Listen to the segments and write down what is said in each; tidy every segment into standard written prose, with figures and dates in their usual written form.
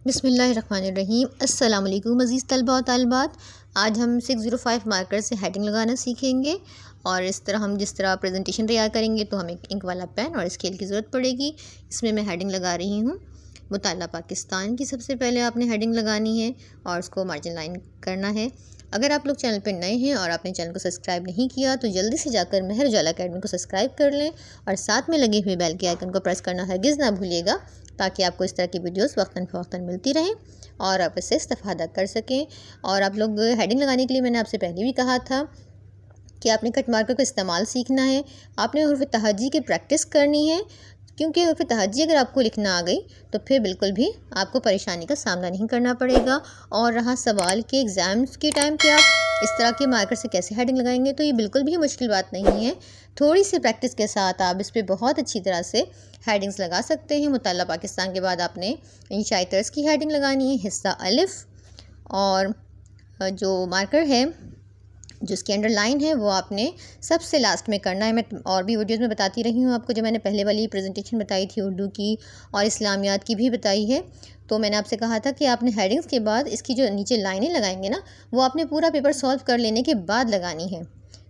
बिस्मिल्लाहिर्रहमानिर्रहीम। अस्सलाम वालेकुम अज़ीज़ तलबा और तालिबात। आज हम 605 मार्कर से हेडिंग लगाना सीखेंगे और इस तरह हम जिस तरह प्रेजेंटेशन तैयार करेंगे तो हमें इंक वाला पेन और स्केल की ज़रूरत पड़ेगी। इसमें मैं हेडिंग लगा रही हूँ मुताला पाकिस्तान की। सबसे पहले आपने हेडिंग लगानी है और उसको मार्जिन लाइन करना है। अगर आप लोग चैनल पर नए हैं और आपने चैनल को सब्सक्राइब नहीं किया तो जल्दी से जाकर मेहर उजाला अकेडमी को सब्सक्राइब कर लें और साथ में लगे हुए बेल के आइकन को प्रेस करना हरगिज़ ना भूलिएगा, ताकि आपको इस तरह की वीडियोस वक्तन फ़वक्तन मिलती रहें और आप इससे इस्तेफ़ादा कर सकें। और आप लोग हेडिंग लगाने के लिए मैंने आपसे पहले भी कहा था कि आपने कट मार्कर का इस्तेमाल सीखना है। आपने हुर्फ़ तहज्जी की प्रैक्टिस करनी है, क्योंकि हुर्फ़ तहज्जी अगर आपको लिखना आ गई तो फिर बिल्कुल भी आपको परेशानी का सामना नहीं करना पड़ेगा। और रहा सवाल के एग्ज़ाम्स के टाइम पे आप इस तरह के मार्कर से कैसे हेडिंग लगाएंगे, तो ये बिल्कुल भी मुश्किल बात नहीं है। थोड़ी सी प्रैक्टिस के साथ आप इस पर बहुत अच्छी तरह से हेडिंग्स लगा सकते हैं। मुताला पाकिस्तान के बाद आपने इंशाई तर्ज़ की हेडिंग लगानी है, हिस्सा अलिफ़, और जो मार्कर है जो उसकी अंडरलाइन है वो आपने सबसे लास्ट में करना है। मैं और भी वीडियोज़ में बताती रही हूँ आपको, जो मैंने पहले वाली प्रेजेंटेशन बताई थी उर्दू की और इस्लामियात की भी बताई है, तो मैंने आपसे कहा था कि आपने हेडिंग्स के बाद इसकी जो नीचे लाइनें लगाएंगे ना, वो आपने पूरा पेपर सॉल्व कर लेने के बाद लगानी है,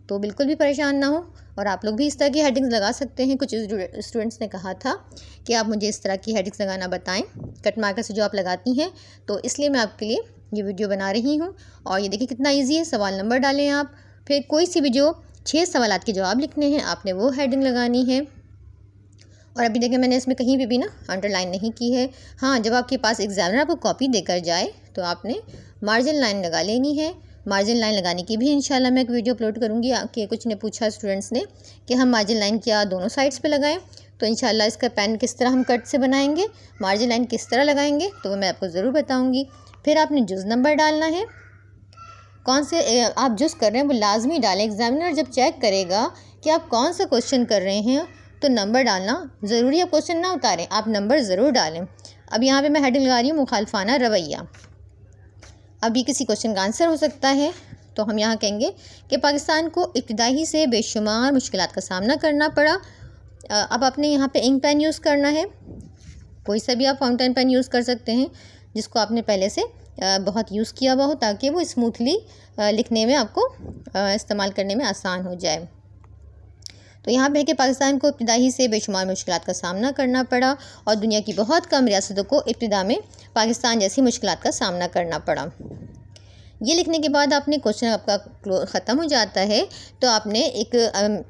तो बिल्कुल भी परेशान ना हो। और आप लोग भी इस तरह की हेडिंग्स लगा सकते हैं। कुछ स्टूडेंट्स ने कहा था कि आप मुझे इस तरह की हेडिंग्स लगाना बताएं कट मार्कर से जो आप लगाती हैं, तो इसलिए मैं आपके लिए ये वीडियो बना रही हूँ। और ये देखिए कितना इजी है। सवाल नंबर डालें आप, फिर कोई सी भी जो 6 सवालात के जवाब लिखने हैं आपने वो हेडिंग लगानी है। और अभी देखिए मैंने इसमें कहीं भी ना अंडरलाइन नहीं की है। हाँ, जब आपके पास एग्जामिनर आपको कॉपी देकर जाए तो आपने मार्जिन लाइन लगा लेनी है। मार्जिन लाइन लगाने की भी इंशाल्लाह मैं एक वीडियो अपलोड करूँगी। कि कुछ ने पूछा स्टूडेंट्स ने कि हम मार्जिन लाइन क्या दोनों साइड्स पे लगाएं, तो इंशाल्लाह इसका पेन किस तरह हम कट से बनाएंगे, मार्जिन लाइन किस तरह लगाएंगे, तो वो मैं आपको ज़रूर बताऊँगी। फिर आपने जुज़ नंबर डालना है, कौन से आप जुज़ कर रहे हैं वो लाजमी डालें। एग्जामिनर जब चेक करेगा कि आप कौन सा क्वेश्चन कर रहे हैं तो नंबर डालना ज़रूरी है। क्वेश्चन ना उतारें, आप नंबर ज़रूर डालें। अब यहाँ पे मैं हेडिंग लगा रही हूँ मुखालफाना रवैया। अभी किसी क्वेश्चन का आंसर हो सकता है, तो हम यहाँ कहेंगे कि पाकिस्तान को इब्तिदाई से बेशुमार मुश्किलात का सामना करना पड़ा। अब आपने यहाँ पे इंक पेन यूज़ करना है, कोई सा भी आप फाउंटेन पेन यूज़ कर सकते हैं जिसको आपने पहले से बहुत यूज़ किया हुआ हो, ताकि वो स्मूथली लिखने में आपको इस्तेमाल करने में आसान हो जाए। तो यहाँ पे है कि पाकिस्तान को इब्तिदाई से बेशुमार मुश्किलात का सामना करना पड़ा और दुनिया की बहुत कम रियासतों को इब्तिदा में पाकिस्तान जैसी मुश्किलात का सामना करना पड़ा। ये लिखने के बाद आपने क्वेश्चन आपका ख़त्म हो जाता है, तो आपने एक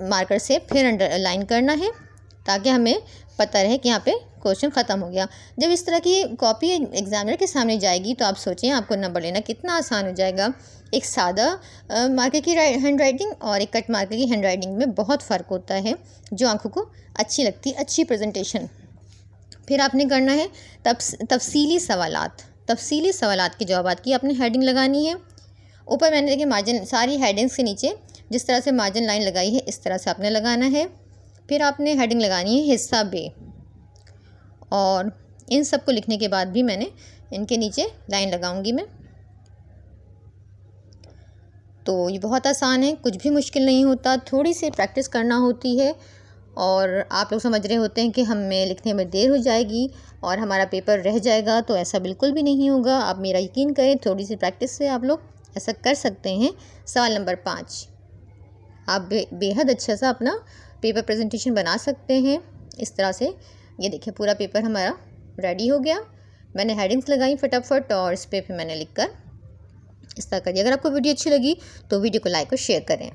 मार्कर से फिर अंडरलाइन करना है, ताकि हमें पता रहे कि यहाँ पे क्वेश्चन ख़त्म हो गया। जब इस तरह की कॉपी एग्जामिनर के सामने जाएगी तो आप सोचें आपको नंबर लेना कितना आसान हो जाएगा। एक सादा मार्कर की हैंड राइटिंग और एक कट मार्कर की हैंड राइटिंग में बहुत फ़र्क होता है, जो आंखों को अच्छी लगती है, अच्छी प्रेजेंटेशन। फिर आपने करना है तफसीली सवालात के जवाबात की आपने हेडिंग लगानी है। ऊपर मैंने देखिए मार्जिन सारी हेडिंग्स के नीचे जिस तरह से मार्जिन लाइन लगाई है इस तरह से आपने लगाना है। फिर आपने हेडिंग लगानी है हिस्सा बे, और इन सब को लिखने के बाद भी मैंने इनके नीचे लाइन लगाऊंगी मैं। तो ये बहुत आसान है, कुछ भी मुश्किल नहीं होता, थोड़ी सी प्रैक्टिस करना होती है। और आप लोग समझ रहे होते हैं कि हमें लिखने में देर हो जाएगी और हमारा पेपर रह जाएगा, तो ऐसा बिल्कुल भी नहीं होगा। आप मेरा यकीन करें, थोड़ी सी प्रैक्टिस से आप लोग ऐसा कर सकते हैं। सवाल नंबर 5, आप बेहद अच्छा सा अपना पेपर प्रेजेंटेशन बना सकते हैं इस तरह से। ये देखिए पूरा पेपर हमारा रेडी हो गया। मैंने हेडिंग्स लगाई फटाफट और इस पर फिर मैंने लिख कर इस तरह करिए। अगर आपको वीडियो अच्छी लगी तो वीडियो को लाइक और शेयर करें।